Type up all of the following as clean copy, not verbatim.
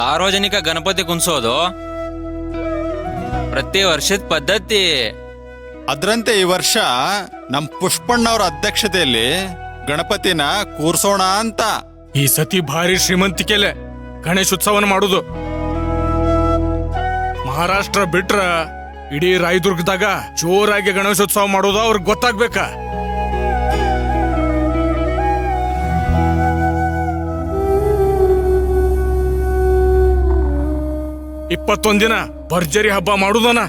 ಸಾರ್ವಜನಿಕ ಗಣಪತಿ ಕುಣಿಸೋದು ಪ್ರತಿ ವರ್ಷದ ಪದ್ಧತಿ. ಅದ್ರಂತೆ ಈ ವರ್ಷ ನಮ್ ಪುಷ್ಪಣ್ಣವ್ರ ಅಧ್ಯಕ್ಷತೆಯಲ್ಲಿ ಗಣಪತಿನ ಕೂರ್ಸೋಣ ಅಂತ. ಈ ಸತಿ ಭಾರಿ ಶ್ರೀಮಂತಿಕೆಲೆ ಗಣೇಶೋತ್ಸವನ ಮಾಡುದು. ಮಹಾರಾಷ್ಟ್ರ ಬಿಟ್ರ ಇಡೀ ರಾಯದುರ್ಗದಾಗ ಜೋರಾಗಿ ಗಣೇಶೋತ್ಸವ ಮಾಡೋದು ಅವ್ರಿಗೆ ಗೊತ್ತಾಗ್ಬೇಕ. ಇಪ್ಪತ್ತೊಂದಿನ ಭರ್ಜರಿ ಹಬ್ಬ ಮಾಡುದನ.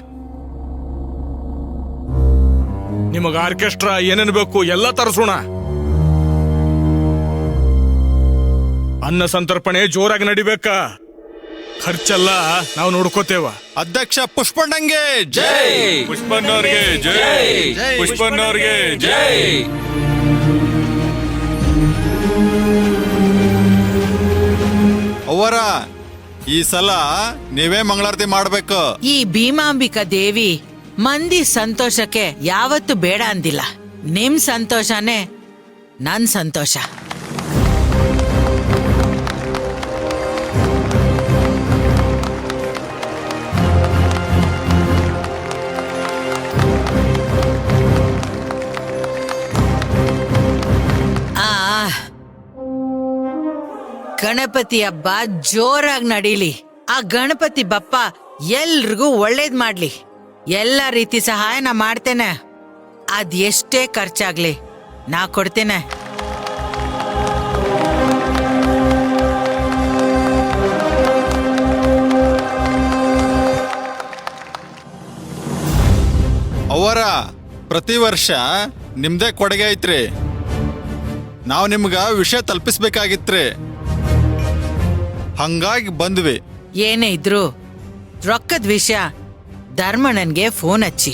ನಿಮಗ ಆರ್ಕೆಸ್ಟ್ರಾ ಏನೇನು ಬೇಕು ಎಲ್ಲ ತರಿಸೋಣ. ಅನ್ನ ಸಂತರ್ಪಣೆ ಜೋರಾಗಿ ನಡಿಬೇಕ. ಖರ್ಚೆಲ್ಲ ನಾವು ನೋಡ್ಕೋತೇವ. ಅಧ್ಯಕ್ಷ ಪುಷ್ಪಣ್ಣಂಗೆ ಜೈ, ಪುಷ್ಪಣ್ಣವ್ರಿಗೆ ಜೈ, ಪುಷ್ಪಣ್ಣವ್ರಿಗೆ ಜೈ. ಅವರ ಈ ಸಲ ನೀವೇ ಮಂಗಳಾರತಿ ಮಾಡ್ಬೇಕು. ಈ ಭೀಮಾಂಬಿಕಾ ದೇವಿ ಮಂದಿ ಸಂತೋಷಕ್ಕೆ ಯಾವತ್ತು ಬೇಡ ಅಂದಿಲ್ಲ. ನಿಮ್ ಸಂತೋಷನೇ ನನ್ ಸಂತೋಷ. ಗಣಪತಿ ಹಬ್ಬ ಜೋರಾಗಿ ನಡೀಲಿ. ಆ ಗಣಪತಿ ಬಪ್ಪ ಎಲ್ರಿಗೂ ಒಳ್ಳೇದ್ ಮಾಡ್ಲಿ. ಎಲ್ಲ ರೀತಿ ಸಹಾಯ ನಾ ಮಾಡ್ತೇನೆ. ಅದ್ ಎಷ್ಟೇ ಖರ್ಚಾಗ್ಲಿ ನಾ ಕೊಡ್ತೇನೆ. ಅವರ ಪ್ರತಿ ವರ್ಷ ನಿಮ್ದೇ ಕೊಡುಗೆ ಐತ್ರಿ. ನಾವು ನಿಮ್ಗ ವಿಷಯ ತಲುಪಿಸ್ಬೇಕಾಗಿತ್ರಿ, ಹಂಗಾಗಿ ಬಂದ್ವಿ. ಏನೇ ಇದ್ರು ರೊಕ್ಕದ ವಿಷಯ ಧರ್ಮಣ್ಣನ್ಗೆ ಫೋನ್ ಹಚ್ಚಿ